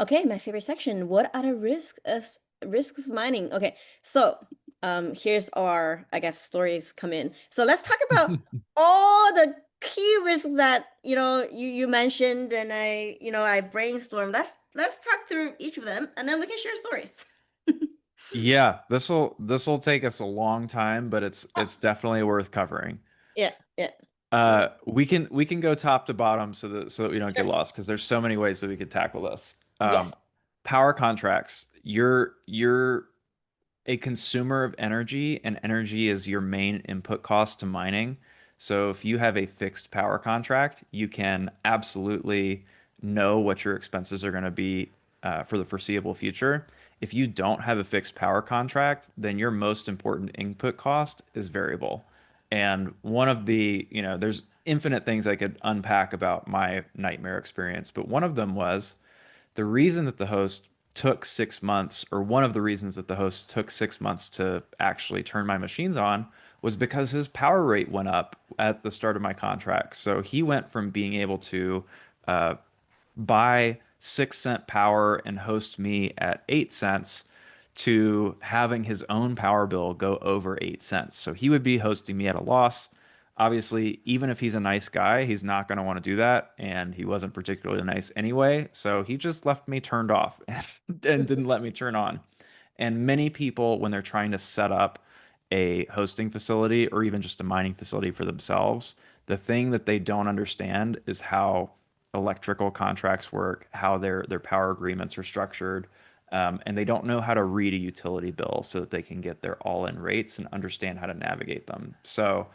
Okay, my favorite section. What are the risks of mining? Okay, so here's our, I guess, stories come in. So let's talk about all the key risks that you mentioned, and I brainstormed. Let's talk through each of them, and then we can share stories. Yeah, this will take us a long time, but it's definitely worth covering. Yeah, yeah. Uh, We can go top to bottom so that we don't get sure. lost because there's so many ways that we could tackle this. Yes. Power contracts. You're a consumer of energy, and energy is your main input cost to mining. So if you have a fixed power contract, you can absolutely know what your expenses are going to be for the foreseeable future. If you don't have a fixed power contract, then your most important input cost is variable. And one of there's infinite things I could unpack about my nightmare experience, but one of them was the reason that the host took 6 months, or one of the reasons that the host took 6 months to actually turn my machines on, was because his power rate went up at the start of my contract. So he went from being able to uh, buy 6 cent power and host me at 8 cents to having his own power bill go over 8 cents. So he would be hosting me at a loss. Obviously, even if he's a nice guy, he's not going to want to do that. And he wasn't particularly nice anyway. So he just left me turned off and didn't let me turn on. And many people, when they're trying to set up a hosting facility or even just a mining facility for themselves, the thing that they don't understand is how electrical contracts work, how their power agreements are structured, and they don't know how to read a utility bill so that they can get their all-in rates and understand how to navigate them. So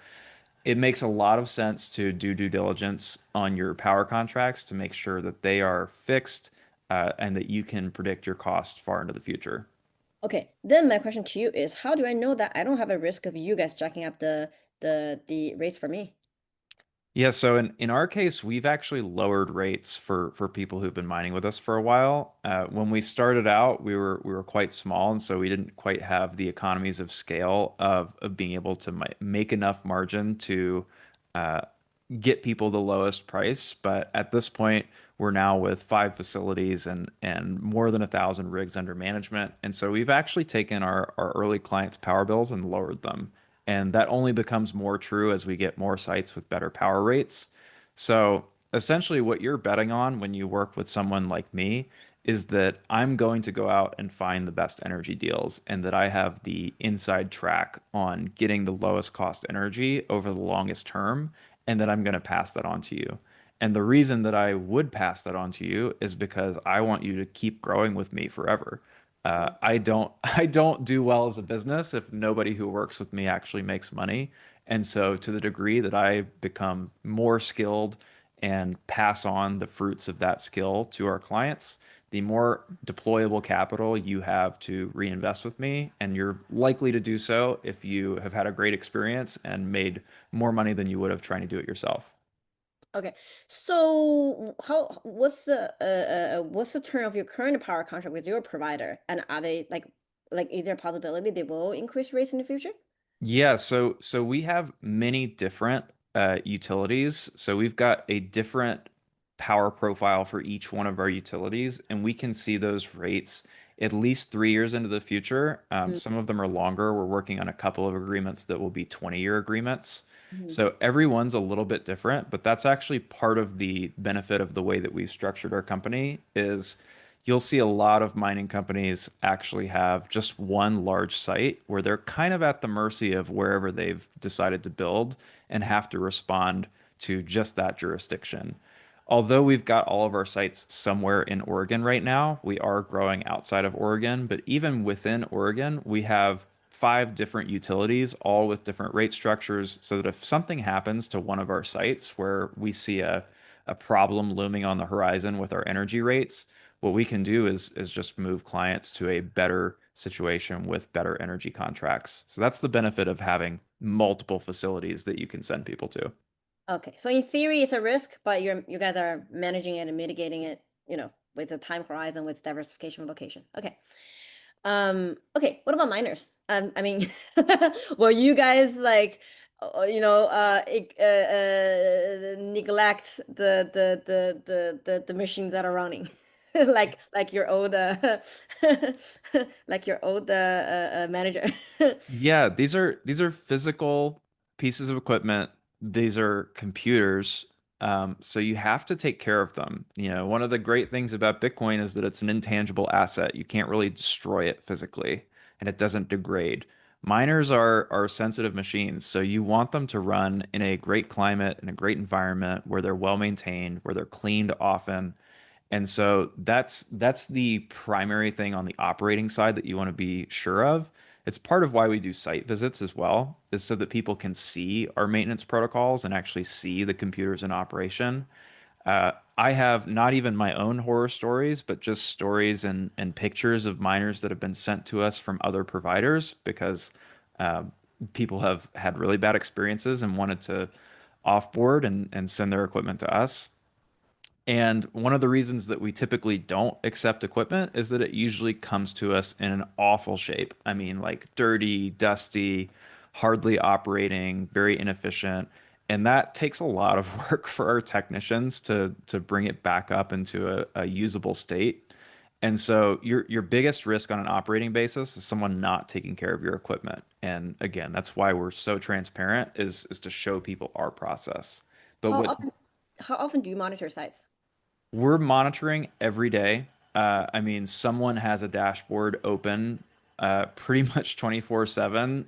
it makes a lot of sense to do due diligence on your power contracts to make sure that they are fixed and that you can predict your cost far into the future. Okay, then my question to you is, how do I know that I don't have a risk of you guys jacking up the rates for me? Yeah, so in our case, we've actually lowered rates for people who've been mining with us for a while. When we started out, we were quite small, and so we didn't quite have the economies of scale of being able to make enough margin to uh, get people the lowest price. But at this point, we're now with 5 facilities and more than 1,000 rigs under management, and so we've actually taken our early clients' power bills and lowered them. And that only becomes more true as we get more sites with better power rates. So essentially, what you're betting on when you work with someone like me is that I'm going to go out and find the best energy deals and that I have the inside track on getting the lowest cost energy over the longest term, and that I'm going to pass that on to you. And the reason that I would pass that on to you is because I want you to keep growing with me forever. I don't do well as a business if nobody who works with me actually makes money. And so to the degree that I become more skilled and pass on the fruits of that skill to our clients, the more deployable capital you have to reinvest with me. And you're likely to do so if you have had a great experience and made more money than you would have trying to do it yourself. Okay, so what's the term of your current power contract with your provider, and are they like is there a possibility they will increase rates in the future? Yeah, so we have many different utilities. So we've got a different power profile for each one of our utilities, and we can see those rates at least 3 years into the future. Some of them are longer. We're working on a couple of agreements that will be 20-year agreements. Mhm. So everyone's a little bit different, but that's actually part of the benefit of the way that we've structured our company is you'll see a lot of mining companies actually have just one large site where they're kind of at the mercy of wherever they've decided to build and have to respond to just that jurisdiction. Although we've got all of our sites somewhere in Oregon right now, we are growing outside of Oregon, but even within Oregon, we have 5 different utilities, all with different rate structures, so that if something happens to one of our sites where we see a problem looming on the horizon with our energy rates, what we can do is just move clients to a better situation with better energy contracts. So that's the benefit of having multiple facilities that you can send people to. Okay, so in theory it's a risk, but you guys are managing it and mitigating it, with a time horizon with diversification of location. Okay. Okay, what about miners? I mean, well, you guys neglect the machines that are running. like your old like your old manager. Yeah, these are physical pieces of equipment. These are computers. So you have to take care of them. You know, one of the great things about Bitcoin is that it's an intangible asset. You can't really destroy it physically, and it doesn't degrade. Miners are sensitive machines, so you want them to run in a great climate, in a great environment where they're well maintained, where they're cleaned often. And so that's the primary thing on the operating side that you want to be sure of. It's part of why we do site visits as well, is so that people can see our maintenance protocols and actually see the computers in operation. I have not even my own horror stories, but just stories and pictures of miners that have been sent to us from other providers because uh, people have had really bad experiences and wanted to offboard and send their equipment to us. And one of the reasons that we typically don't accept equipment is that it usually comes to us in an awful shape. I mean, like dirty, dusty, hardly operating, very inefficient. And that takes a lot of work for our technicians to bring it back up into a usable state. And so your biggest risk on an operating basis is someone not taking care of your equipment. And again, that's why we're so transparent is to show people our process. But How what often how often do you monitor sites? we're monitoring every day. I mean, someone has a dashboard open pretty much 24/7.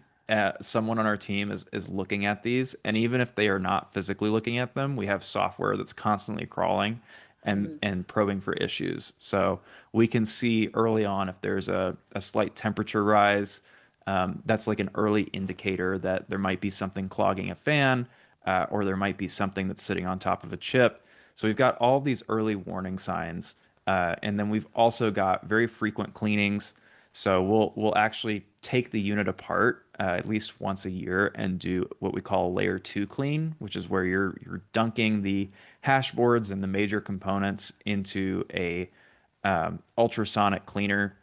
Someone on our team is looking at these, and even if they are not physically looking at them, we have software that's constantly crawling Mhm. and probing for issues. So we can see early on if there's a slight temperature rise. That's like an early indicator that there might be something clogging a fan, or there might be something that's sitting on top of a chip. So we've got all these early warning signs, and then we've also got very frequent cleanings. So we'll actually take the unit apart at least once a year and do what we call a layer two clean, which is where you're dunking the hash boards and the major components into a ultrasonic cleaner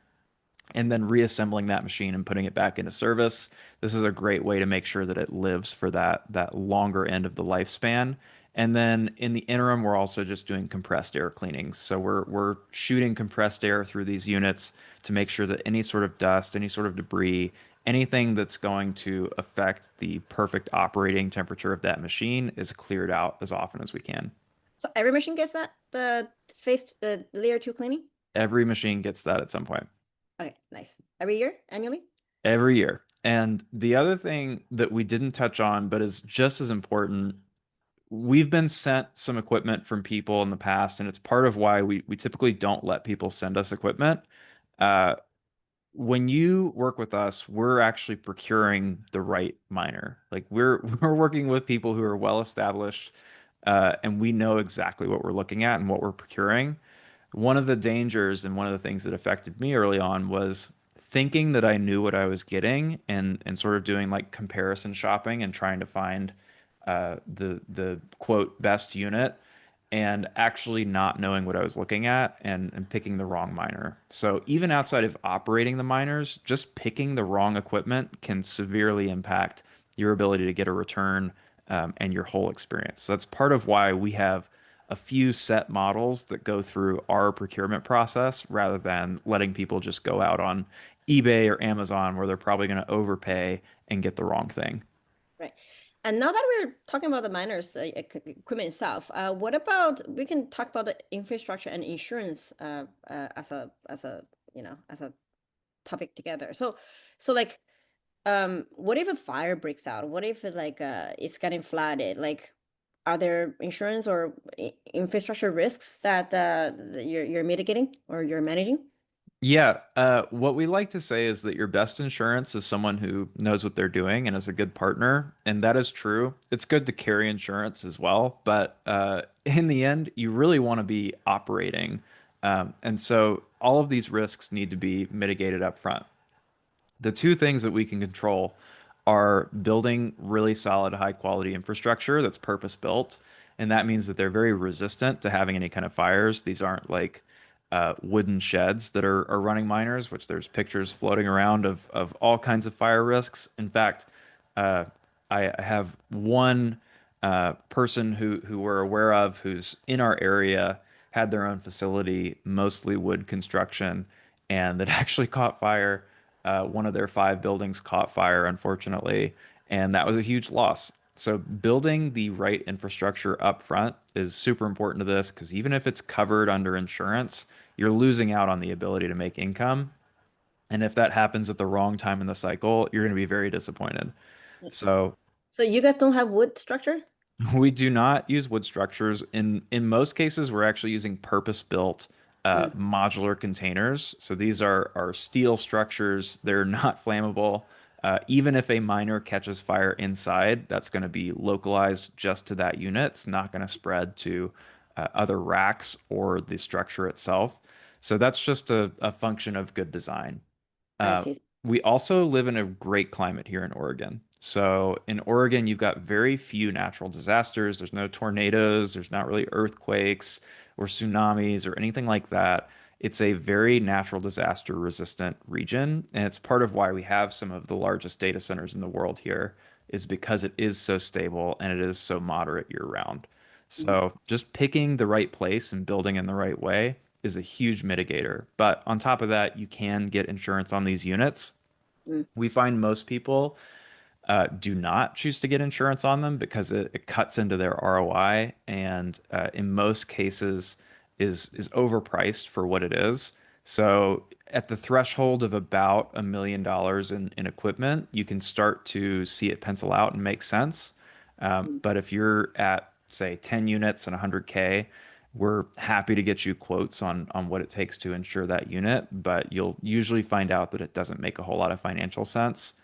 and then reassembling that machine and putting it back into service. This is a great way to make sure that it lives for that longer end of the lifespan. And then in the interim, we're also just doing compressed air cleanings. So we're shooting compressed air through these units to make sure that any sort of dust, any sort of debris, anything that's going to affect the perfect operating temperature of that machine is cleared out as often as we can. So every machine gets that the face layer two cleaning? Every machine gets that at some point. Okay, nice. Every year, annually? Every year. And the other thing that we didn't touch on, but is just as important, we've been sent some equipment from people in the past, and it's part of why we typically don't let people send us equipment. Uh, when you work with us, we're actually procuring the right miner. Like we're working with people who are well established, and we know exactly what we're looking at and what we're procuring. One of the dangers and one of the things that affected me early on was thinking that I knew what I was getting and sort of doing like comparison shopping and trying to find the quote best unit and actually not knowing what I was looking at and picking the wrong miner. So even outside of operating the miners, just picking the wrong equipment can severely impact your ability to get a return and your whole experience. So that's part of why we have a few set models that go through our procurement process rather than letting people just go out on eBay or Amazon where they're probably going to overpay and get the wrong thing. Right. And now that we're talking about the miners equipment itself, what about we can talk about the infrastructure and insurance as a as a topic together. So like what if a fire breaks out? What if it's getting flooded? Like are there insurance or infrastructure risks that you're mitigating or you're managing? Yeah, what we like to say is that your best insurance is someone who knows what they're doing and is a good partner, and that is true. It's good to carry insurance as well, but in the end, you really want to be operating, and so all of these risks need to be mitigated up front. The two things that we can control are building really solid, high quality infrastructure that's purpose built. And that means that they're very resistant to having any kind of fires. These aren't like wooden sheds that are running miners, which there's pictures floating around of all kinds of fire risks. In fact, uh, I have one person who we're aware of who's in our area had their own facility, mostly wood construction, and that actually caught fire. One of their five buildings caught fire, unfortunately, and that was a huge loss. So building the right infrastructure up front is super important to this because even if it's covered under insurance, you're losing out on the ability to make income. And if that happens at the wrong time in the cycle, you're going to be very disappointed. So So you guys don't have wood structure? we do not use wood structures. In most cases, we're actually using purpose-built Mm, modular containers. So these are steel structures. They're not flammable. Even if a miner catches fire inside, that's going to be localized just to that unit. It's not going to spread to other racks or the structure itself. So that's just a function of good design. I Uh, see. we also live in a great climate here in Oregon. So in Oregon, you've got very few natural disasters. There's no tornadoes, there's not really earthquakes or tsunamis or anything like that. It's a very natural disaster resistant region, and it's part of why we have some of the largest data centers in the world here, is because it is so stable and it is so moderate year round. Mm, So just picking the right place and building in the right way is a huge mitigator. But on top of that, you can get insurance on these units. mm, We find most people do not choose to get insurance on them because it cuts into their ROI and in most cases is overpriced for what it is. So at the threshold of about $1 million in equipment, you can start to see it pencil out and make sense. mm. But if you're at say 10 units and 100K, we're happy to get you quotes on what it takes to insure that unit, but you'll usually find out that it doesn't make a whole lot of financial sense.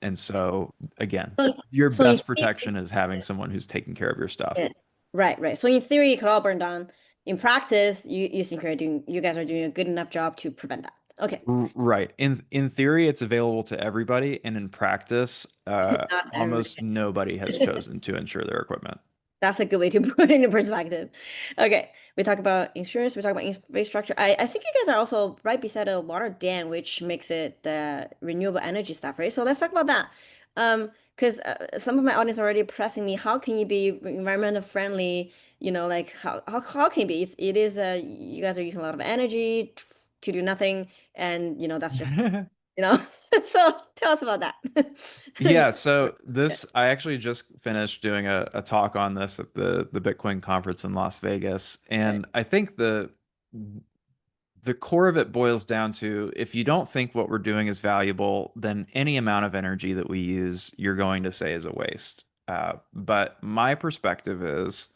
And so, again, So, your so in best protection is having someone who's taking care of your stuff. theory, right, right. So in theory, it could all burn down. In practice, you think you guys are doing a good enough job to prevent that. Okay. Right. In theory, it's available to everybody, and in practice, Not almost everybody. nobody has chosen to insure their equipment. That's a good way to put it into perspective. Okay, we talk about insurance, we talk about infrastructure. I think you guys are also right beside a water dam, which makes it the renewable energy stuff, right? So let's talk about that. Because some of my audience are already pressing me, how can you be environmental friendly? Like how can it be? It is you guys are using a lot of energy to do nothing, and that's just you know. So tell us about that. Yeah, so this I actually just finished doing a talk on this at the Bitcoin conference in Las Vegas, Okay. and I think the core of it boils down to if you don't think what we're doing is valuable, then any amount of energy that we use, you're going to say is a waste. But my perspective is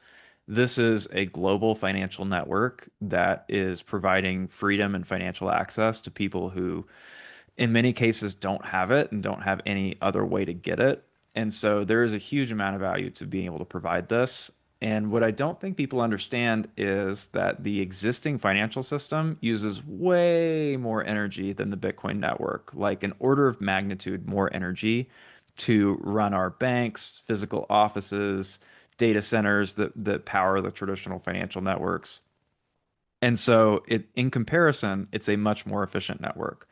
this is a global financial network that is providing freedom and financial access to people who in many cases don't have it and don't have any other way to get it. And so there is a huge amount of value to being able to provide this. And what I don't think people understand is that the existing financial system uses way more energy than the Bitcoin network, like an order of magnitude more energy to run our banks, physical offices, data centers that power the traditional financial networks. And so in comparison, it's a much more efficient network.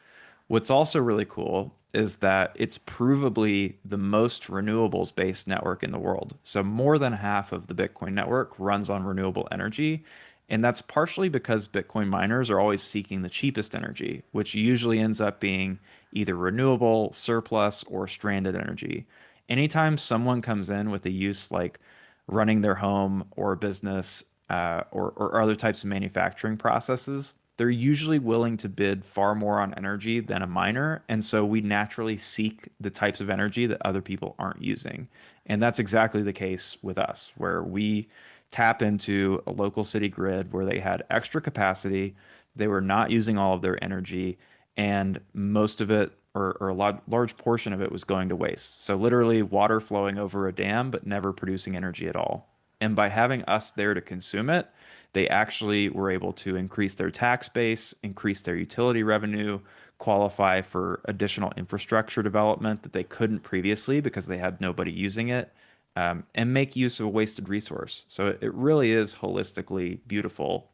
What's also really cool is that it's provably the most renewables based network in the world. So more than half of the Bitcoin network runs on renewable energy. And that's partially because Bitcoin miners are always seeking the cheapest energy, which usually ends up being either renewable, surplus, or stranded energy. Anytime someone comes in with a use like running their home or business or other types of manufacturing processes, they're usually willing to bid far more on energy than a miner. And so we naturally seek the types of energy that other people aren't using. And that's exactly the case with us, where we tap into a local city grid where they had extra capacity, they were not using all of their energy, and most of it, or large portion of it, was going to waste. So literally water flowing over a dam, but never producing energy at all. And by having us there to consume it, they actually were able to increase their tax base, increase their utility revenue, qualify for additional infrastructure development that they couldn't previously because they had nobody using it, and make use of a wasted resource. So it really is holistically beautiful,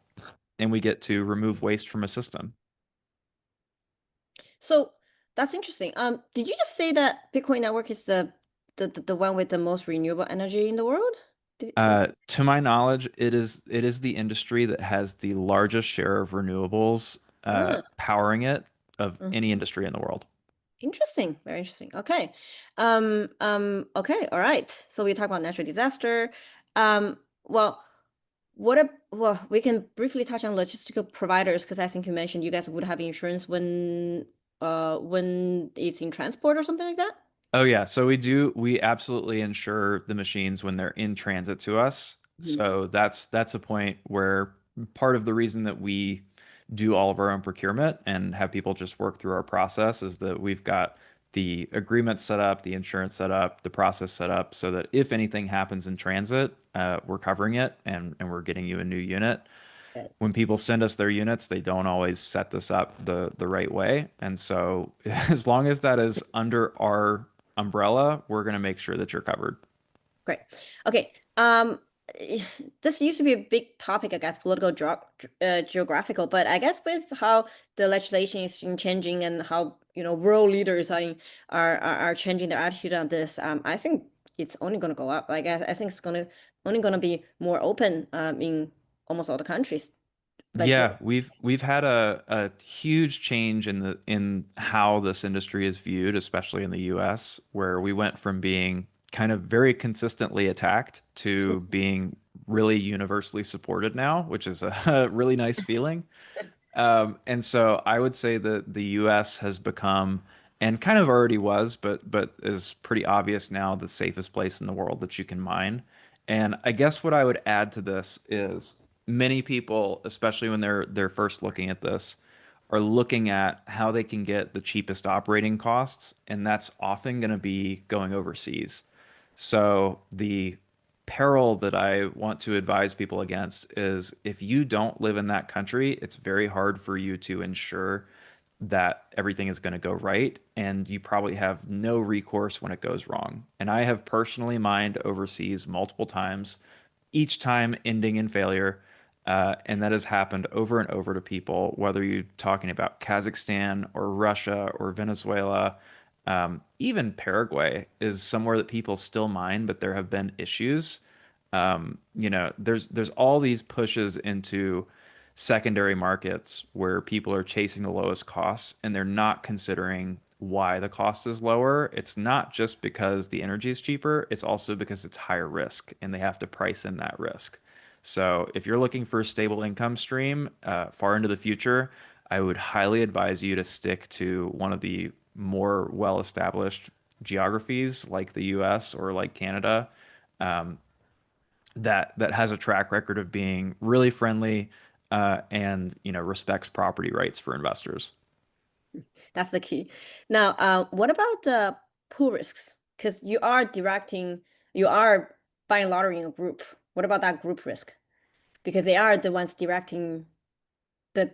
and we get to remove waste from a system. So that's interesting. Did you just say that Bitcoin network is the one with the most renewable energy in the world? To my knowledge, it is the industry that has the largest share of renewables Ah, powering it of mhm. any industry in the world. Interesting. Very interesting. Okay. Okay. All right. So we talk about natural disaster. Well, well, we can briefly touch on logistical providers because I think you mentioned you guys would have insurance when it's in transport or something like that. Oh yeah, so we absolutely insure the machines when they're in transit to us. Mhm. So that's a point where part of the reason that we do all of our own procurement and have people just work through our process is that we've got the agreement set up, the insurance set up, the process set up so that if anything happens in transit, we're covering it and we're getting you a new unit. Yeah. When people send us their units, they don't always set this up the right way. And so as long as that is under our umbrella, we're going to make sure that you're covered. Great. Okay. Eh, this used to be a big topic, I guess, political geographical, but I guess with how the legislation is changing and how, world leaders are changing their attitude on this, I think it's only going to go up. I think it's only going to be more open in almost all the countries. Like the Yeah, we've had a huge change in how this industry is viewed, especially in the US, where we went from being kind of very consistently attacked to being really universally supported now, which is a really nice feeling. And so I would say that the US has become, and kind of already was, but is pretty obvious now, the safest place in the world that you can mine. And I guess what I would add to this is many people, especially when they're first looking at this, are looking at how they can get the cheapest operating costs, and that's often going to be going overseas. So the peril that I want to advise people against is if you don't live in that country, it's very hard for you to ensure that everything is going to go right, and you probably have no recourse when it goes wrong. And I have personally mined overseas multiple times, each time ending in failure. And that has happened over and over to people, whether you're talking about Kazakhstan or Russia or Venezuela. Even Paraguay is somewhere that people still mine, but there have been issues. There's all these pushes into secondary markets where people are chasing the lowest costs and they're not considering why the cost is lower. It's not just because the energy is cheaper, it's also because it's higher risk and they have to price in that risk. So if you're looking for a stable income stream far into the future, I would highly advise you to stick to one of the more well-established geographies like the US or like Canada, um, that has a track record of being really friendly and respects property rights for investors. That's the key. Now, what about the pool risks? Because you are buying lottery in a group. What about that group risk? Because they are the ones directing the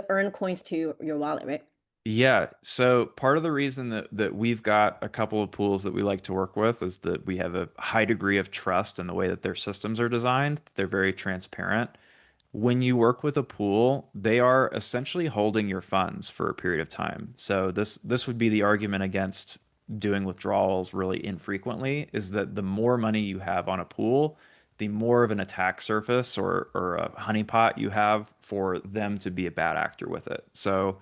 earned coins to your wallet, right? Yeah, so part of the reason that we've got a couple of pools that we like to work with is that we have a high degree of trust in the way that their systems are designed. They're very transparent. When you work with a pool, they are essentially holding your funds for a period of time. So this would be the argument against doing withdrawals really infrequently, is that the more money you have on a pool, the more of an attack surface or a honeypot you have for them to be a bad actor with it. So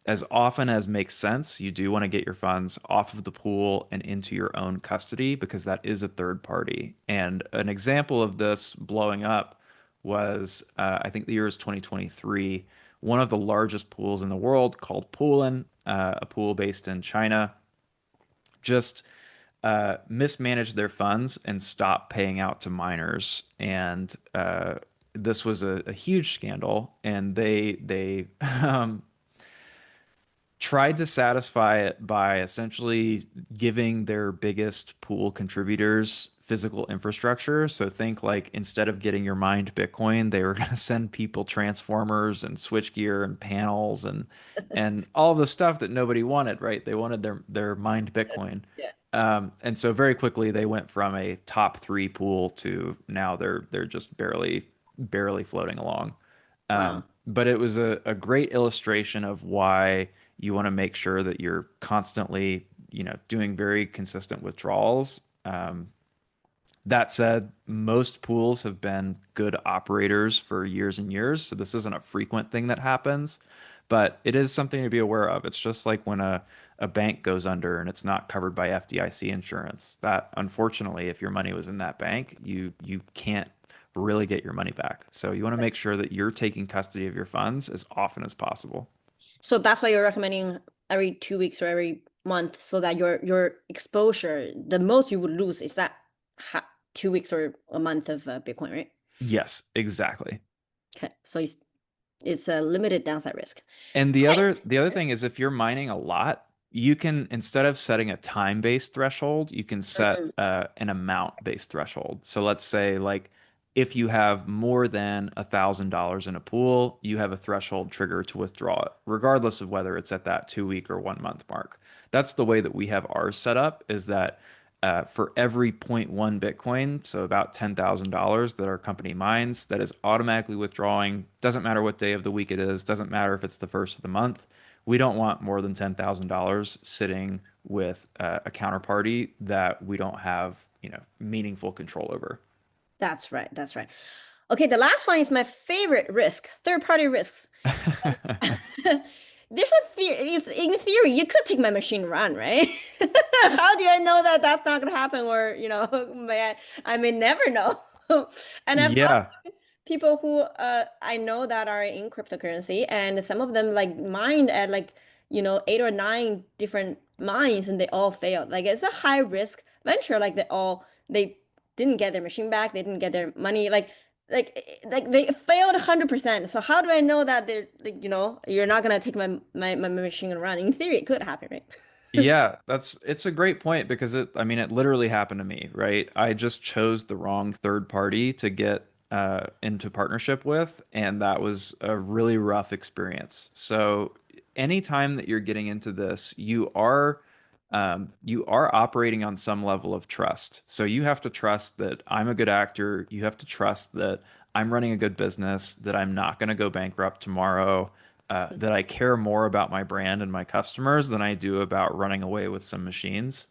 as often as makes sense, you do want to get your funds off of the pool and into your own custody because that is a third party. And an example of this blowing up was, I think the year is 2023. One of the largest pools in the world called Poolin, a pool based in China, just mismanaged their funds and stopped paying out to miners. And this was a huge scandal. And they tried to satisfy it by essentially giving their biggest pool contributors physical infrastructure. So think like instead of getting your mined Bitcoin, they were going to send people transformers and switchgear and panels and all the stuff that nobody wanted, right? They wanted their mined Bitcoin. Yeah. And so very quickly they went from a top three pool to now they're just barely floating along. Wow. But it was a great illustration of why you want to make sure that you're constantly, doing very consistent withdrawals. That said, most pools have been good operators for years and years, so this isn't a frequent thing that happens, but it is something to be aware of. It's just like when a bank goes under and it's not covered by FDIC insurance. That unfortunately, if your money was in that bank, you can't really get your money back. So you want to make sure that you're taking custody of your funds as often as possible. So that's why you're recommending every 2 weeks or every month so that your exposure, the most you would lose is that 2 weeks or a month of Bitcoin, right? Yes, exactly. Okay, so it's a limited downside risk. And Okay. the other thing is if you're mining a lot, you can instead of setting a time-based threshold, you can set Mhm. an amount-based threshold. So let's say like if you have more than $1,000 in a pool, you have a threshold trigger to withdraw it, regardless of whether it's at that 2 week or 1 month mark. That's the way that we have ours set up, is that for every zero point 0.1 Bitcoin, so about $10,000 that our company mines, that is automatically withdrawing. Doesn't matter what day of the week it is, doesn't matter if it's the first of the month. We don't want more than $10,000 sitting with a counterparty that we don't have, meaningful control over. That's right. That's right. Okay, the last one is my favorite risk, third-party risks. There's a theory, in theory, you could take my machine run, right? How do I know that that's not gonna happen? Or, I may never know. And I've talked Yeah. to people who I know that are in cryptocurrency, and some of them like mined at like, 8 or 9 different mines, and they all failed. Like it's a high risk venture. Like they didn't get their machine back, they didn't get their money. Like they failed 100%. So how do I know that they're like, you're not gonna take my machine and run? In theory, it could happen, right? Yeah, it's a great point because I mean it literally happened to me, right? I just chose the wrong third party to get into partnership with, and that was a really rough experience. So anytime that you're getting into this, you are operating on some level of trust. So you have to trust that I'm a good actor. You have to trust that I'm running a good business, that I'm not going to go bankrupt tomorrow, that I care more about my brand and my customers than I do about running away with some machines.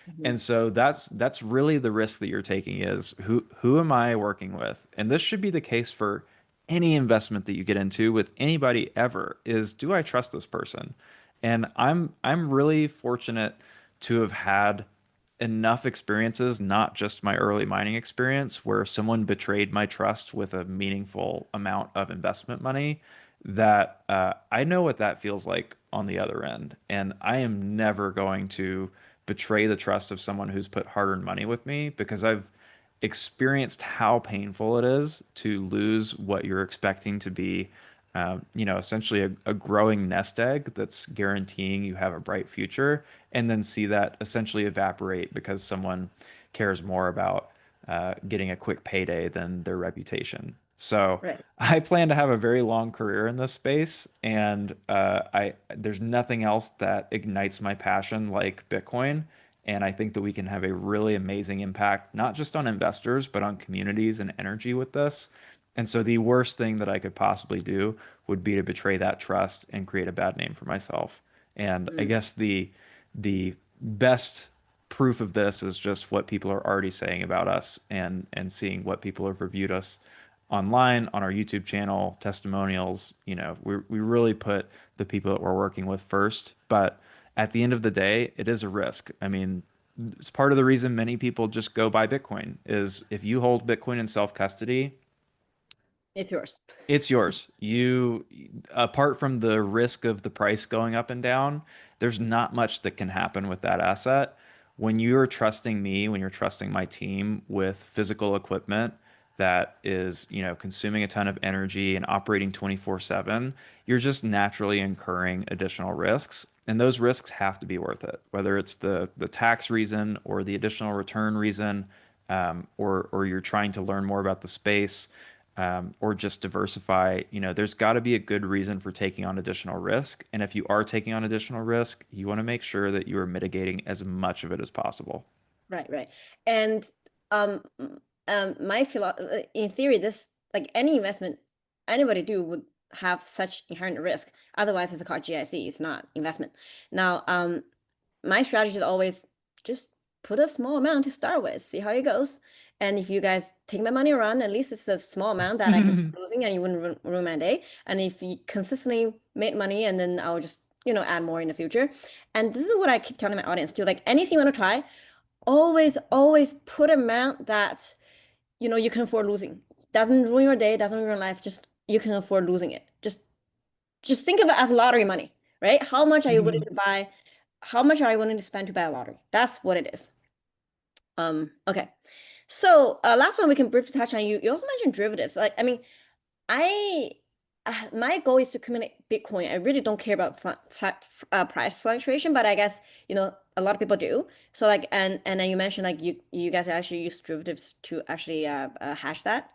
Mhm. And so that's really the risk that you're taking, is who am I working with? And this should be the case for any investment that you get into with anybody ever, is do I trust this person? And I'm really fortunate to have had enough experiences, not just my early mining experience, where someone betrayed my trust with a meaningful amount of investment money, that I know what that feels like on the other end. And I am never going to betray the trust of someone who's put hard-earned money with me, because I've experienced how painful it is to lose what you're expecting to be, essentially a growing nest egg that's guaranteeing you have a bright future, and then see that essentially evaporate because someone cares more about getting a quick payday than their reputation. So Right. I plan to have a very long career in this space, and there's nothing else that ignites my passion like Bitcoin. And I think that we can have a really amazing impact, not just on investors, but on communities and energy with this. And so the worst thing that I could possibly do would be to betray that trust and create a bad name for myself. And I Mm. guess the best proof of this is just what people are already saying about us, and seeing what people have reviewed us online on our YouTube channel, testimonials. We really put the people that we're working with first, but at the end of the day, it is a risk. I mean, it's part of the reason many people just go buy Bitcoin, is if you hold Bitcoin in self-custody, It's yours. it's yours. Apart from the risk of the price going up and down, there's not much that can happen with that asset. When you're trusting me, when you're trusting my team with physical equipment that is, consuming a ton of energy and operating 24/7, you're just naturally incurring additional risks. And those risks have to be worth it, whether it's the tax reason or the additional return reason, or you're trying to learn more about the space, or just diversify. There's got to be a good reason for taking on additional risk. And if you are taking on additional risk, you want to make sure that you are mitigating as much of it as possible. Right, right. And my philo in theory, this like any investment anybody do would have such inherent risk. Otherwise, it's called GIC. It's not investment. Now, my strategy is always just put a small amount to start with, see how it goes. And if you guys take my money around, at least it's a small amount that I can keep losing and you wouldn't ruin my day. And if you consistently made money, and then I'll just, add more in the future. And this is what I keep telling my audience too. Like anything you want to try, always put amount that, you can afford losing. Doesn't ruin your day, doesn't ruin your life, just you can afford losing it. Just think of it as lottery money, right? How much are you willing to buy? How much are you willing to spend to buy a lottery? That's what it is. Okay. So last one we can briefly touch on. You also mentioned derivatives. Like, I mean, I my goal is to accumulate Bitcoin. I really don't care about price fluctuation, but I guess a lot of people do. So like, and then you mentioned like you guys actually use derivatives to actually hash that.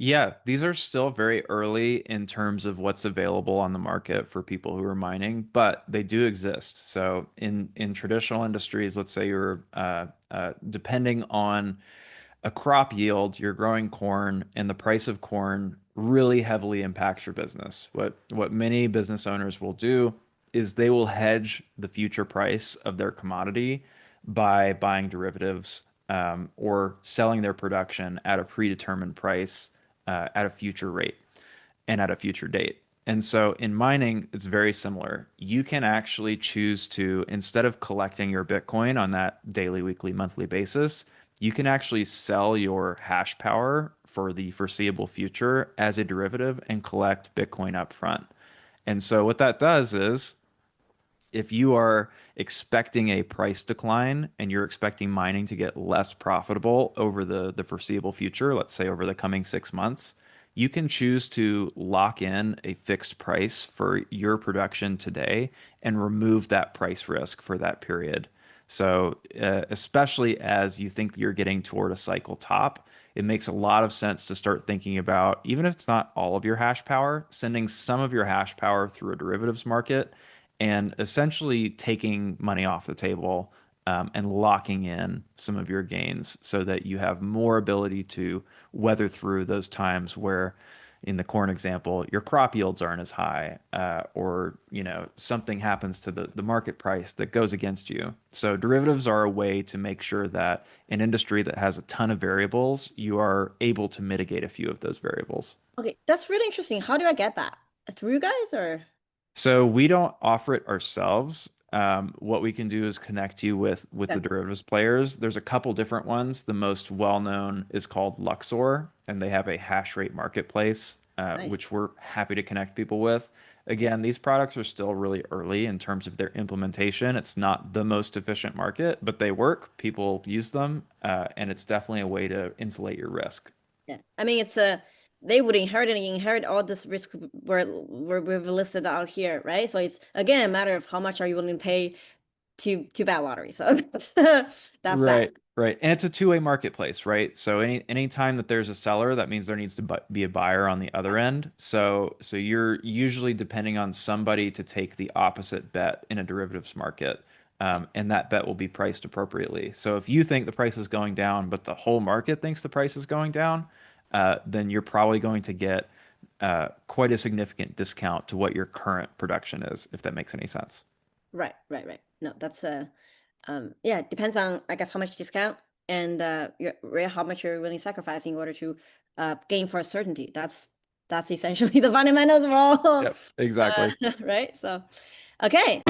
Yeah, these are still very early in terms of what's available on the market for people who are mining, but they do exist. So in traditional industries, let's say you're depending on a crop yield, you're growing corn, and the price of corn really heavily impacts your business. What many business owners will do is they will hedge the future price of their commodity by buying derivatives or selling their production at a predetermined price at a future rate and at a future date. And so in mining, it's very similar. You can actually choose to, instead of collecting your Bitcoin on that daily, weekly, monthly basis, you can actually sell your hash power for the foreseeable future as a derivative and collect Bitcoin up front. And so what that does is if you are expecting a price decline and you're expecting mining to get less profitable over the foreseeable future, let's say over the coming 6 months, you can choose to lock in a fixed price for your production today and remove that price risk for that period. So, especially as you think you're getting toward a cycle top, it makes a lot of sense to start thinking about, even if it's not all of your hash power, sending some of your hash power through a derivatives market and essentially taking money off the table and locking in some of your gains so that you have more ability to weather through those times where, in the corn example, your crop yields aren't as high, or something happens to the market price that goes against you. So derivatives are a way to make sure that an industry that has a ton of variables, you are able to mitigate a few of those variables. Okay, that's really interesting. How do I get that? Through you guys or? So we don't offer it ourselves. What we can do is connect you with the Okay, derivatives players. There's a couple different ones. The most well-known is called Luxor, and they have a hash rate marketplace, nice. which we're happy to connect people with. Okay. Again, these products are still really early in terms of their implementation. It's not the most efficient market, but they work. People use them, and it's definitely a way to insulate your risk. Yeah. I mean, it's a they would inherit all this risk where we've listed out here, right? So it's again a matter of how much are you willing to pay to bet lottery. So that's that. Right, right. And it's a two-way marketplace, right? So any time that there's a seller, that means there needs to be a buyer on the other end. So you're usually depending on somebody to take the opposite bet in a derivatives market. And that bet will be priced appropriately. So if you think the price is going down, but the whole market thinks the price is going down, then you're probably going to get quite a significant discount to what your current production is, if that makes any sense. Right. No, that's yeah, it depends on I guess how much discount and how much you're willing to sacrifice in order to gain for certainty. That's essentially the fundamentals of all Yep, exactly. right? So okay.